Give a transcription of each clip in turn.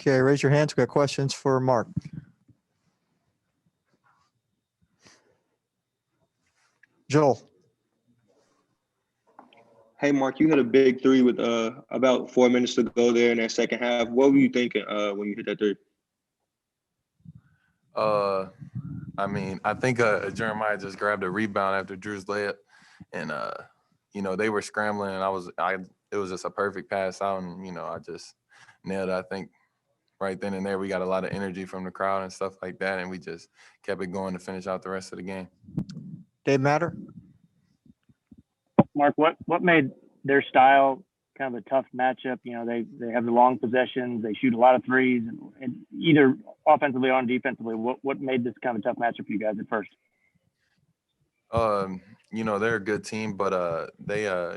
Okay, raise your hands. We got questions for Mark. Joel. Hey, Mark, you hit a big three with about 4 minutes to go there in that second half. What were you thinking when you hit that three? I mean, I think Jeremiah just grabbed a rebound after Drew's layup, and they were scrambling, and it was just a perfect pass out, and I just nailed it. I think right then and there we got a lot of energy from the crowd and stuff like that, and we just kept it going to finish out the rest of the game. Dave Matter. Mark, what made their style kind of a tough matchup? They have the long possessions, they shoot a lot of threes, and either offensively or defensively. What made this kind of a tough matchup for you guys at first? They're a good team, but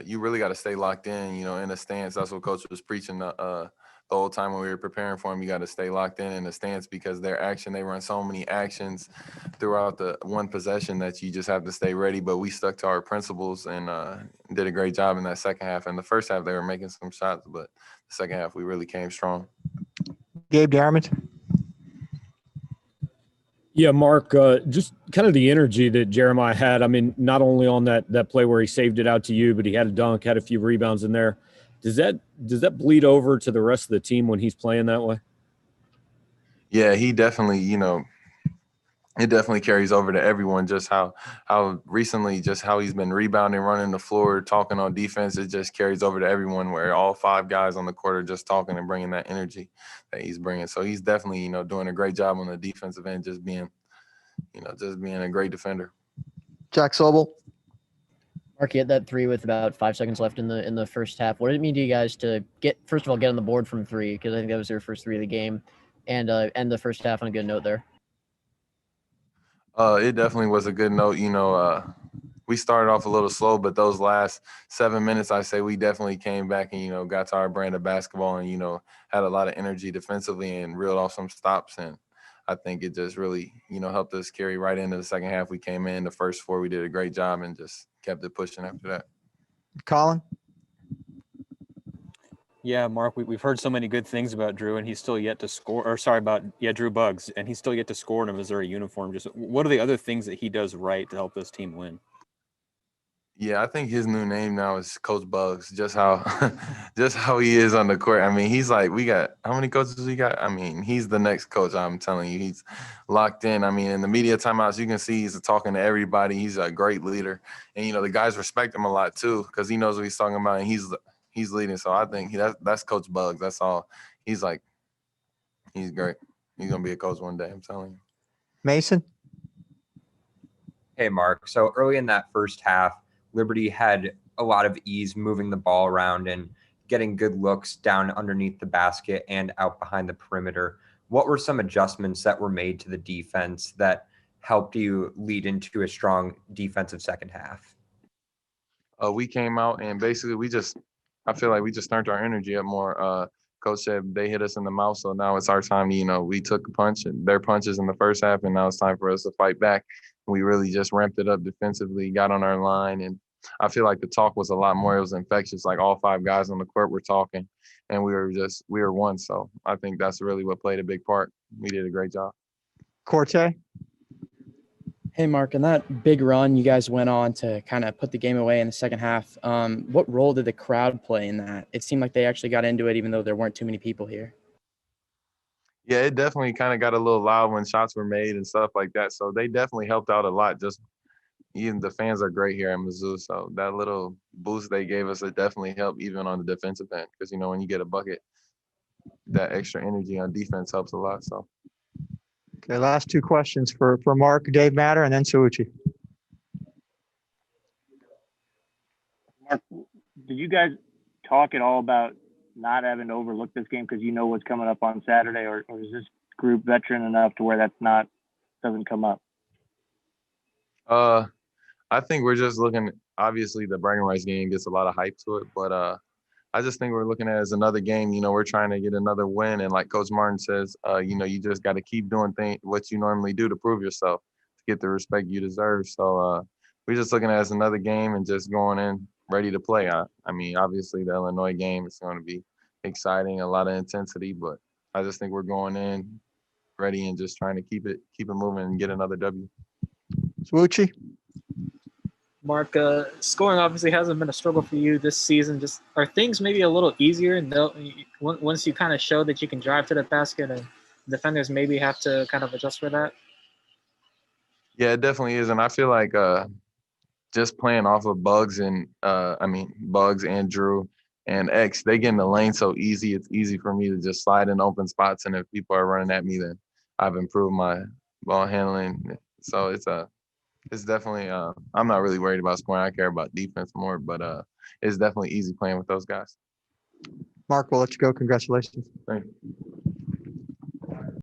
you really got to stay locked in. In the stance. That's what Coach was preaching the whole time when we were preparing for them. You got to stay locked in the stance because they run so many actions throughout the one possession that you just have to stay ready. But we stuck to our principles and did a great job in that second half. In the first half, they were making some shots, but the second half, we really came strong. Gabe Darmond. Yeah, Mark, just kind of the energy that Jeremiah had. I mean, not only on that play where he saved it out to you, but he had a dunk, had a few rebounds in there. Does that bleed over to the rest of the team when he's playing that way? Yeah, he definitely, it definitely carries over to everyone. Just how recently, just how he's been rebounding, running the floor, talking on defense. It just carries over to everyone where all 5 guys on the court are just talking and bringing that energy that he's bringing. So he's definitely, doing a great job on the defensive end, just being a great defender. Jack Sobel. Mark, you had that three with about 5 seconds left in the first half. What did it mean to you guys to get on the board from 3? Because I think that was their first 3 of the game, and end the first half on a good note there. It definitely was a good note. We started off a little slow, but those last 7 minutes, I say we definitely came back and, got to our brand of basketball and, had a lot of energy defensively and reeled off some stops. And I think it just really, helped us carry right into the second half. We came in the first 4, we did a great job and just kept it pushing after that. Colin. Yeah, Mark, we've heard so many good things about Drew, and he's still yet to score. Or sorry, Drew Buggs, and he's still yet to score in a Missouri uniform. Just what are the other things that he does right to help this team win? Yeah, I think his new name now is Coach Buggs. Just how he is on the court. I mean, he's like, we got how many coaches we got? I mean, he's the next coach. I'm telling you, he's locked in. I mean, in the media timeouts, you can see he's talking to everybody. He's a great leader, and the guys respect him a lot too because he knows what he's talking about, and he's leading. So I think that's Coach Buggs. That's all. He's great. He's gonna be a coach one day. I'm telling you. Mason. Hey, Mark. So early in that first half, Liberty had a lot of ease moving the ball around and getting good looks down underneath the basket and out behind the perimeter. What were some adjustments that were made to the defense that helped you lead into a strong defensive second half? We came out and basically I feel like we just turned our energy up more. Coach said they hit us in the mouth, so now it's our time. We took a punch and their punches in the first half, and now it's time for us to fight back. We really just ramped it up defensively, got on our line, and I feel like the talk was a lot more. It was infectious. Like all 5 guys on the court were talking, and we were one. So I think that's really what played a big part. We did a great job. Corte. Hey, Mark, in that big run you guys went on to kind of put the game away in the second half, what role did the crowd play in that? It seemed like they actually got into it even though there weren't too many people here. Yeah, it definitely kind of got a little loud when shots were made and stuff like that. So they definitely helped out a lot. Just even the fans are great here in Mizzou. So that little boost they gave us, it definitely helped even on the defensive end. Because, when you get a bucket, that extra energy on defense helps a lot. So. Okay, last 2 questions for Mark, Dave Matter, and then Suuchi. Mark, did you guys talk at all about not having to overlook this game because what's coming up on Saturday, or is this group veteran enough to where doesn't come up? I think we're just looking. Obviously, the bragging rights game gets a lot of hype to it, but I just think we're looking at it as another game. We're trying to get another win, and like Coach Martin says, you just got to keep doing what you normally do to prove yourself, to get the respect you deserve. So we're just looking at it as another game and just going in ready to play. I mean, obviously the Illinois game is going to be exciting, a lot of intensity, but I just think we're going in ready and just trying to keep it moving and get another W. Swoochie? Mark, scoring obviously hasn't been a struggle for you this season. Just are things maybe a little easier once you kind of show that you can drive to the basket, and defenders maybe have to kind of adjust for that? Yeah, it definitely is, and I feel like just playing off of Bugs and Bugs and Drew and X, they get in the lane so easy. It's easy for me to just slide in open spots, and if people are running at me, then I've improved my ball handling. So it's definitely I'm not really worried about scoring. I care about defense more, but it's definitely easy playing with those guys. Mark, we'll let you go. Congratulations. Thank you.